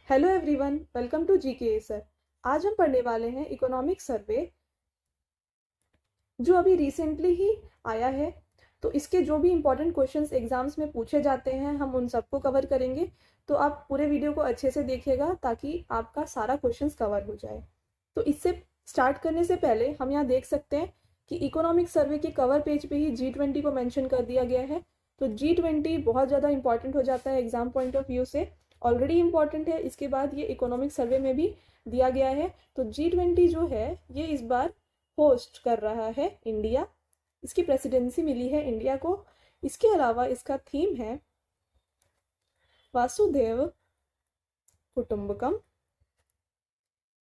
Hello everyone, welcome to GK sir. आज हम पढ़ने वाले हैं इकोनॉमिक सर्वे जो अभी रिसेंटली ही आया है। तो इसके जो भी इम्पोर्टेंट क्वेश्चंस एग्जाम्स में पूछे जाते हैं हम उन सबको कवर करेंगे। तो आप पूरे वीडियो को अच्छे से देखिएगा ताकि आपका सारा क्वेश्चंस कवर हो जाए। तो इससे स्टार्ट करने से पहले हम यहाँ देख सकते हैं कि इकोनॉमिक सर्वे के कवर पेज पे ही G20 को मेंशन कर दिया गया है। तो G20 बहुत ज़्यादा इंपॉर्टेंट हो जाता है एग्जाम पॉइंट ऑफ व्यू से, ऑलरेडी इंपॉर्टेंट है, इसके बाद ये इकोनॉमिक सर्वे में भी दिया गया है। तो G20 जो है ये इस बार होस्ट कर रहा है इंडिया, इसकी प्रेसिडेंसी मिली है इंडिया को। इसके अलावा इसका थीम है वासुदेव कुटुंबकम।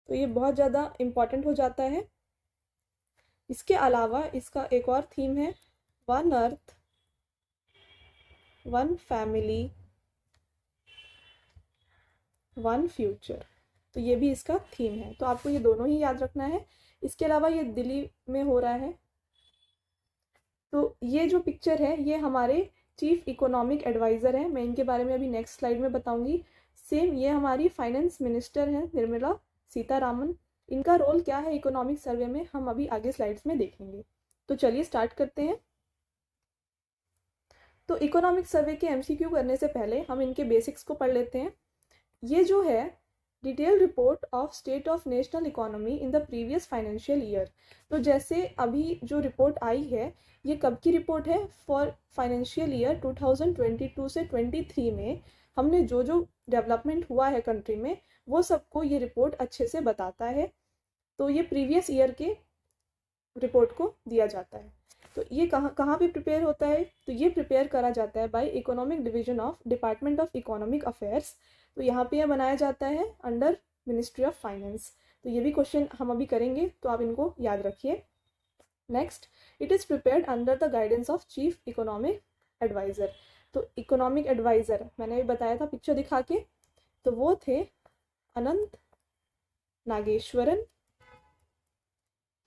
तो ये बहुत ज़्यादा इम्पॉर्टेंट हो जाता है। इसके अलावा इसका एक और थीम है one earth one family one future. तो ये भी इसका थीम है, तो आपको ये दोनों ही याद रखना है। इसके अलावा ये दिल्ली में हो रहा है। तो ये जो पिक्चर है ये हमारे चीफ इकोनॉमिक एडवाइज़र हैं, मैं इनके बारे में अभी नेक्स्ट स्लाइड में बताऊंगी। सेम ये हमारी फाइनेंस मिनिस्टर हैं निर्मला सीतारामन। इनका रोल क्या है इकोनॉमिक सर्वे में हम अभी आगे स्लाइड्स में देखेंगे। तो चलिए स्टार्ट करते हैं। तो इकोनॉमिक सर्वे के एमसीक्यू करने से पहले हम इनके बेसिक्स को पढ़ लेते हैं। ये जो है detail report of state of national economy in the previous financial year. तो जैसे अभी जो रिपोर्ट आई है ये कब की रिपोर्ट है, फॉर फाइनेंशियल ईयर 2022 से 23 में हमने जो जो डेवलपमेंट हुआ है कंट्री में वो सबको ये रिपोर्ट अच्छे से बताता है। तो ये प्रीवियस ईयर के रिपोर्ट को दिया जाता है। तो ये कहाँ कहाँ पे प्रिपेयर होता है, तो ये प्रिपेयर करा जाता है by economic division of department of economic affairs. तो यहाँ पे यह बनाया जाता है अंडर मिनिस्ट्री ऑफ फाइनेंस। तो ये भी क्वेश्चन हम अभी करेंगे तो आप इनको याद रखिए। Next, it is prepared under the guidance of chief economic adviser. तो इकोनॉमिक एडवाइज़र मैंने भी बताया था पिक्चर दिखा के, तो वो थे अनंत नागेश्वरन।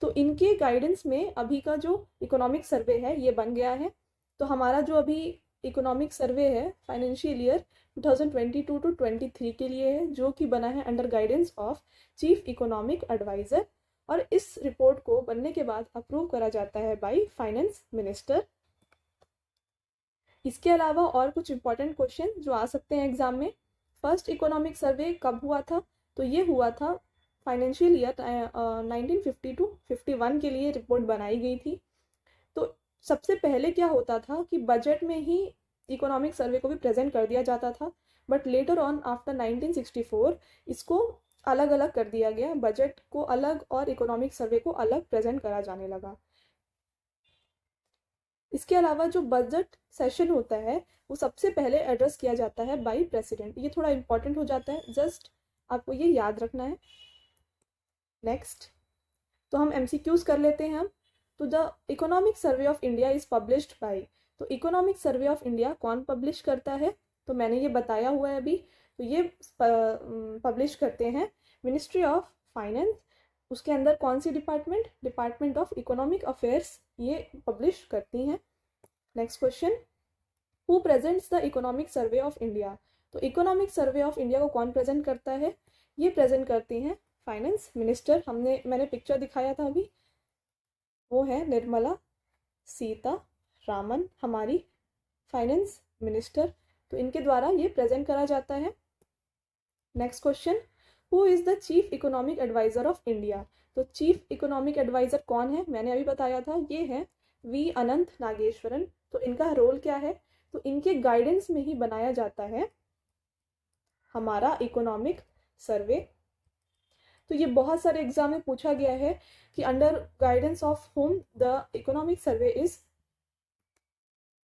तो इनके गाइडेंस में अभी का जो इकोनॉमिक सर्वे है ये बन गया है। तो हमारा जो अभी इकोनॉमिक सर्वे है फाइनेंशियल ईयर 2022 टू 23 के लिए है, जो कि बना है under guidance of chief economic adviser. और इस रिपोर्ट को बनने के बाद अप्रूव करा जाता है बाय फाइनेंस मिनिस्टर। इसके अलावा और कुछ इंपॉर्टेंट क्वेश्चन जो आ सकते हैं एग्जाम में। फर्स्ट इकोनॉमिक सर्वे कब हुआ था, तो ये हुआ था फाइनेंशियल ईयर 1950 टू 51 के लिए रिपोर्ट बनाई गई थी। तो सबसे पहले क्या होता था कि बजट में ही इकोनॉमिक सर्वे को भी प्रेजेंट कर दिया जाता था, बट लेटर ऑन आफ्टर 1964 इसको अलग अलग कर दिया गया, बजट को अलग और इकोनॉमिक सर्वे को अलग प्रेजेंट करा जाने लगा। इसके अलावा जो बजट सेशन होता है वो सबसे पहले एड्रेस किया जाता है बाय प्रेसिडेंट। ये थोड़ा इंपॉर्टेंट हो जाता है, जस्ट आपको ये याद रखना है। नेक्स्ट, तो हम एमसीक्यूज कर लेते हैं हम। तो the economic survey of India is published by. तो इकोनॉमिक सर्वे ऑफ इंडिया कौन पब्लिश करता है, तो मैंने ये बताया हुआ है अभी। तो ये पब्लिश करते हैं मिनिस्ट्री ऑफ फाइनेंस। उसके अंदर कौन सी department, department of economic affairs ये पब्लिश करती हैं। Next question, who presents the economic survey of India. तो इकोनॉमिक सर्वे ऑफ इंडिया को कौन प्रेजेंट करता है, ये प्रेजेंट करती हैं फाइनेंस मिनिस्टर। मैंने पिक्चर दिखाया था अभी, वो है निर्मला सीतारामन हमारी फाइनेंस मिनिस्टर। तो इनके द्वारा ये प्रेजेंट करा जाता है। Next question, who is the chief economic adviser of India. तो चीफ इकोनॉमिक एडवाइज़र कौन है, मैंने अभी बताया था, ये है वी अनंत नागेश्वरन। तो इनका रोल क्या है, तो इनके गाइडेंस में ही बनाया जाता है हमारा इकोनॉमिक सर्वे। तो ये बहुत सारे एग्जाम में पूछा गया है कि under guidance of home the economic survey is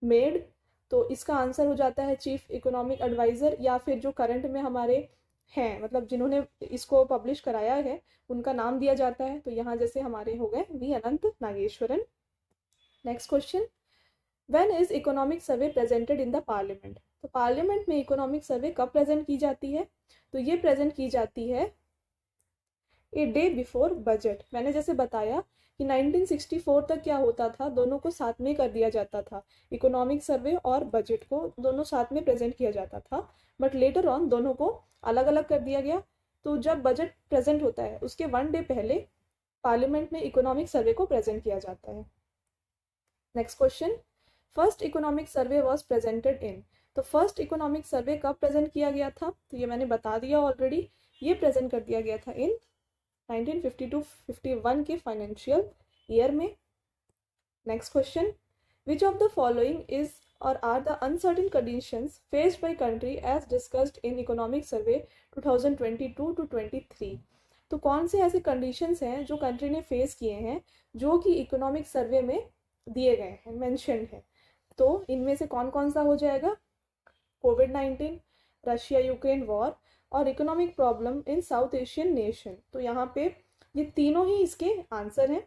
made. तो इसका आंसर हो जाता है चीफ इकोनॉमिक एडवाइज़र, या फिर जो करंट में हमारे हैं, मतलब जिन्होंने इसको पब्लिश कराया है उनका नाम दिया जाता है। तो यहाँ जैसे हमारे हो गए V Anant Nageswaran. Next question, when is economic survey presented in the parliament. तो पार्लियामेंट में इकोनॉमिक सर्वे कब प्रेजेंट की जाती है, तो ये प्रेजेंट की जाती है ए डे बिफोर बजट। मैंने जैसे बताया कि 1964 तक क्या होता था, दोनों को साथ में कर दिया जाता था, इकोनॉमिक सर्वे और बजट को दोनों साथ में प्रेजेंट किया जाता था, बट लेटर ऑन दोनों को अलग अलग कर दिया गया। तो जब बजट प्रेजेंट होता है उसके 1 डे पहले पार्लियामेंट में इकोनॉमिक सर्वे को प्रेजेंट किया जाता है। Next question, first economic survey was presented in. तो फर्स्ट इकोनॉमिक सर्वे कब प्रेजेंट किया गया था, तो ये मैंने बता दिया ऑलरेडी, ये प्रेजेंट कर दिया गया था इन 1952-51 के फाइनेंशियल ईयर में। Next question, which of the following is or are the uncertain conditions faced by country as discussed in economic survey 2022-23। तो कौन से ऐसे कंडीशंस हैं जो कंट्री ने फेस किए हैं जो कि इकोनॉमिक सर्वे में दिए गए हैं, मेंशन्ड है। तो इनमें से कौन कौन सा हो जाएगा, कोविड-19, रशिया यूक्रेन वॉर और economic problem in south Asian nation. तो यहाँ पे ये तीनों ही इसके आंसर हैं।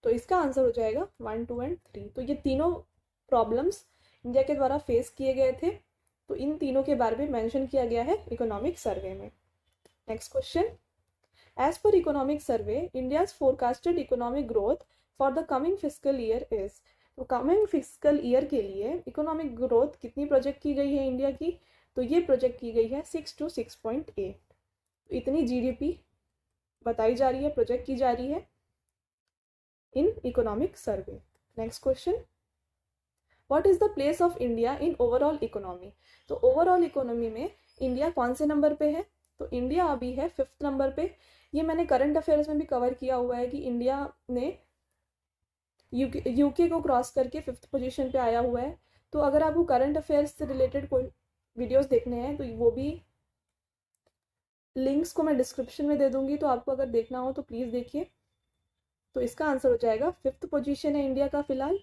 तो इसका आंसर हो जाएगा 1, 2 एंड 3। तो ये तीनों प्रॉब्लम्स इंडिया के द्वारा फेस किए गए थे, तो इन तीनों के बारे में मेंशन किया गया है इकोनॉमिक सर्वे में। Next question, as per economic survey India's forecasted economic growth for the coming fiscal year is. तो कमिंग फिस्कल ईयर के लिए इकोनॉमिक ग्रोथ कितनी प्रोजेक्ट की गई है इंडिया की, तो ये प्रोजेक्ट की गई है 6 to 6.8। तो इतनी जीडीपी बताई जा रही है, प्रोजेक्ट की जा रही है इन economic survey. Next question, what is the place of India in overall economy. तो ओवरऑल इकोनॉमी में इंडिया कौन से नंबर पे है, तो इंडिया अभी है 5th नंबर पे। ये मैंने करंट अफेयर्स में भी कवर किया हुआ है कि इंडिया ने यूके को क्रॉस करके 5th पोजीशन पे आया हुआ है। तो अगर आपको करंट अफेयर्स से रिलेटेड कोई वीडियोस देखने हैं तो वो भी लिंक्स को मैं डिस्क्रिप्शन में दे दूंगी, तो आपको अगर देखना हो तो प्लीज़ देखिए। तो इसका आंसर हो जाएगा 5th पोजीशन है इंडिया का फिलहाल।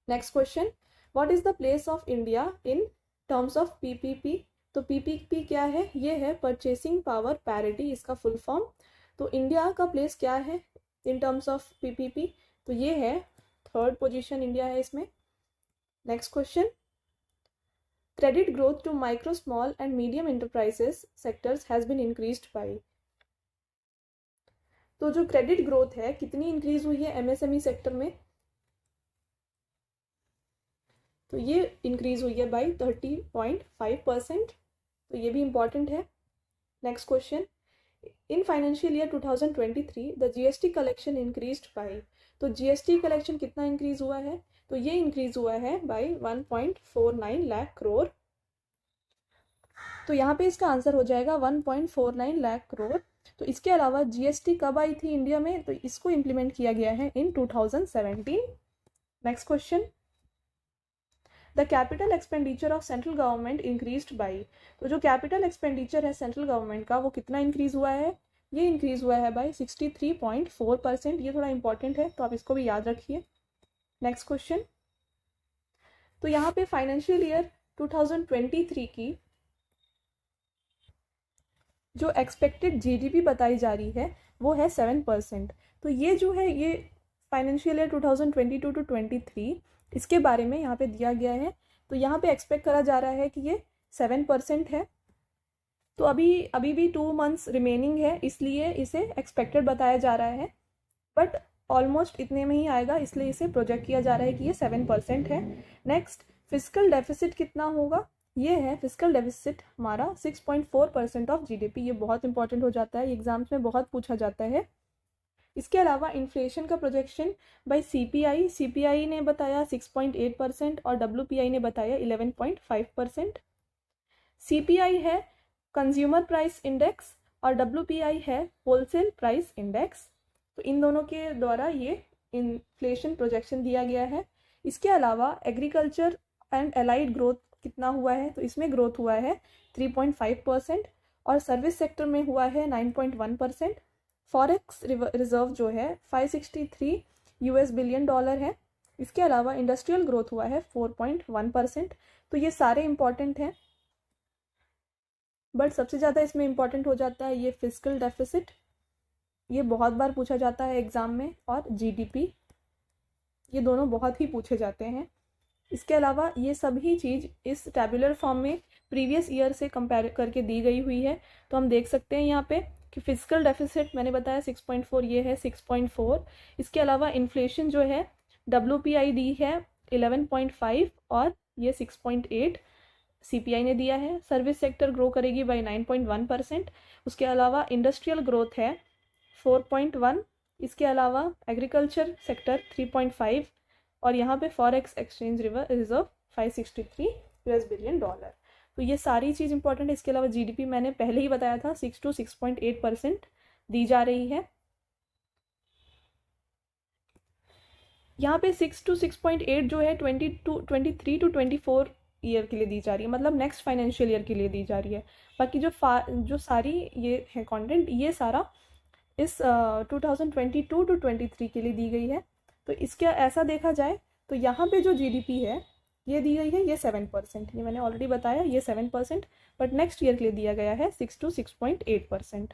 Next question, what is the place of India in terms of PPP. तो पीपीपी क्या है, ये है परचेसिंग पावर पैरिटी, इसका फुल फॉर्म। तो इंडिया का प्लेस क्या है इन टर्म्स ऑफ पीपीपी, तो ये है 3rd पोजीशन इंडिया है इसमें। Next question, credit growth to micro small and medium enterprises sectors has been increased by. तो जो क्रेडिट ग्रोथ है कितनी इंक्रीज हुई है एमएसएमई सेक्टर में, तो ये इंक्रीज हुई है बाय 30.5%। तो ये भी इंपॉर्टेंट है। Next question, in financial year 2023 the GST collection increased by. तो जीएसटी कलेक्शन कितना इंक्रीज हुआ है, तो ये इंक्रीज हुआ है बाय 1.49 लाख करोड़। तो यहाँ पे इसका आंसर हो जाएगा 1.49 लाख करोड़। तो इसके अलावा जीएसटी कब आई थी इंडिया में, तो इसको इम्प्लीमेंट किया गया है इन 2017। Next question, the capital expenditure of central government increased by. तो जो कैपिटल एक्सपेंडिचर है सेंट्रल गवर्नमेंट का वो कितना इंक्रीज हुआ है, ये इंक्रीज हुआ है बाय 63.4%। ये थोड़ा इंपॉर्टेंट है तो आप इसको भी याद रखिए। नेक्स्ट क्वेश्चन, तो यहाँ पे फाइनेंशियल ईयर 2023 की जो एक्सपेक्टेड जीडीपी बताई जा रही है वो है 7%। तो ये जो है ये फाइनेंशियल ईयर 2022-23 इसके बारे में यहाँ पे दिया गया है। तो यहाँ पे एक्सपेक्ट करा जा रहा है कि ये 7% है। तो अभी भी 2 months रिमेनिंग है, इसलिए इसे एक्सपेक्टेड बताया जा रहा है, बट ऑलमोस्ट इतने में ही आएगा, इसलिए इसे प्रोजेक्ट किया जा रहा है कि ये 7% है। नेक्स्ट, फिस्कल डेफिसिट कितना होगा, ये है फिस्कल डेफिसिट हमारा 6.4% ऑफ जीडीपी। ये बहुत इंपॉर्टेंट हो जाता है, एग्जाम्स में बहुत पूछा जाता है। इसके अलावा इन्फ्लेशन का प्रोजेक्शन बाय सीपीआई ने बताया 6.8% और डब्ल्यूपीआई ने बताया 11.5%। सीपीआई है कंज्यूमर प्राइस इंडेक्स और डब्ल्यूपीआई है होलसेल प्राइस इंडेक्स। तो इन दोनों के द्वारा ये इन्फ्लेशन प्रोजेक्शन दिया गया है। इसके अलावा एग्रीकल्चर एंड एलाइड ग्रोथ कितना हुआ है, तो इसमें ग्रोथ हुआ है 3.5% और सर्विस सेक्टर में हुआ है 9.1%। फॉरेक्स रिजर्व जो है 563 US बिलियन डॉलर है। इसके अलावा इंडस्ट्रियल ग्रोथ हुआ है 4.1%। तो ये सारे इंपॉर्टेंट हैं, बट सबसे ज़्यादा इसमें इंपॉर्टेंट हो जाता है ये फिस्कल डेफिसिट, ये बहुत बार पूछा जाता है एग्ज़ाम में, और जीडीपी, ये दोनों बहुत ही पूछे जाते हैं। इसके अलावा ये सभी चीज़ इस टैबुलर फॉर्म में प्रीवियस ईयर से कंपेयर करके दी गई हुई है। तो हम देख सकते हैं यहाँ पे कि फिजिकल डेफिसिट मैंने बताया 6.4, ये है 6.4। इसके अलावा इन्फ्लेशन जो है WPI दी है 11.5 और ये 6.8 CPI ने दिया है। सर्विस सेक्टर ग्रो करेगी बाई 9.1%। उसके अलावा इंडस्ट्रियल ग्रोथ है 4.1। इसके अलावा एग्रीकल्चर सेक्टर 3.5 और यहाँ पे फॉरेक्स एक्सचेंज रिजर्व $563 बिलियन। तो ये सारी चीज़ इंपॉर्टेंट है। इसके अलावा GDP मैंने पहले ही बताया था 6 to 6.8% दी जा रही है। यहाँ पे 6 to 6.8 जो है 23 to 24 ईयर के लिए दी जा रही है, मतलब नेक्स्ट फाइनेंशियल ईयर के लिए दी जा रही है। बाकी जो सारी ये है कंटेंट, ये सारा इस 2022 to 23 के लिए दी गई है। तो इसके ऐसा देखा जाए तो यहाँ पे जो GDP है ये दी गई है, ये 7%, ये मैंने ऑलरेडी बताया, ये 7%, बट नेक्स्ट ईयर के लिए दिया गया है 6 to 6.8%।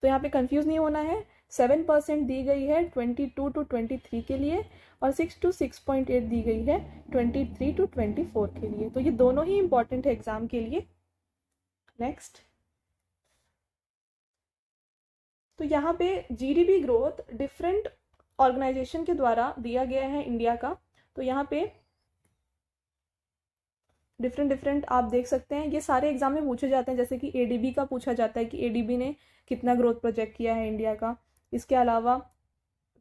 तो यहाँ पे कंफ्यूज नहीं होना है, 7% दी गई है 22 to 23 के लिए और 6 to 6.8 दी गई है 23 to 24 के लिए। तो ये दोनों ही इंपॉर्टेंट है एग्जाम के लिए। नेक्स्ट, तो यहाँ पे GDP ग्रोथ डिफरेंट ऑर्गेनाइजेशन के द्वारा दिया गया है इंडिया का। तो यहाँ पे डिफरेंट आप देख सकते हैं, ये सारे एग्जाम में पूछे जाते हैं। जैसे कि ADB का पूछा जाता है कि ADB ने कितना ग्रोथ प्रोजेक्ट किया है इंडिया का। इसके अलावा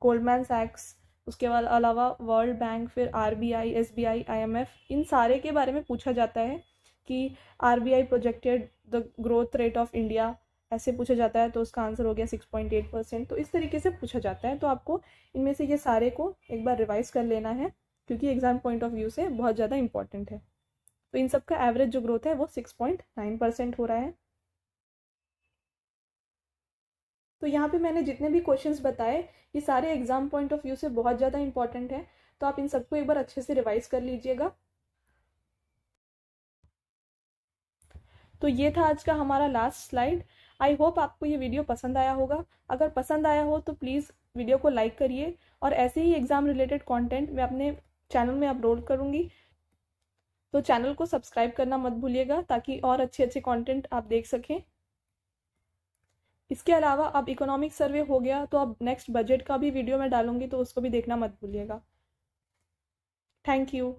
गोल्डमैन सैक्स, उसके अलावा वर्ल्ड बैंक, फिर RBI, SBI, IMF, इन सारे के बारे में पूछा जाता है कि RBI projected the growth rate of India, ऐसे पूछा जाता है। तो उसका आंसर हो गया 6.8%। तो इस तरीके से पूछा जाता है। तो आपको इनमें से ये सारे को एक बार रिवाइज कर लेना है, क्योंकि एग्जाम पॉइंट ऑफ व्यू से बहुत ज़्यादा इंपॉर्टेंट है। तो इन सब का एवरेज जो ग्रोथ है वो 6.9% हो रहा है। तो यहाँ पे मैंने जितने भी क्वेश्चंस बताए ये सारे एग्जाम पॉइंट ऑफ व्यू से बहुत ज़्यादा इंपॉर्टेंट है। तो आप इन सबको एक बार अच्छे से रिवाइज कर लीजिएगा। तो ये था आज का हमारा लास्ट स्लाइड। आई होप आपको ये वीडियो पसंद आया होगा। अगर पसंद आया हो तो प्लीज़ वीडियो को लाइक करिए, और ऐसे ही एग्ज़ाम रिलेटेड कंटेंट मैं अपने चैनल में अपलोड करूँगी। तो चैनल को सब्सक्राइब करना मत भूलिएगा, ताकि और अच्छे अच्छे कंटेंट आप देख सकें। इसके अलावा अब इकोनॉमिक सर्वे हो गया, तो अब नेक्स्ट बजट का भी वीडियो मैं डालूंगी, तो उसको भी देखना मत भूलिएगा। Thank you.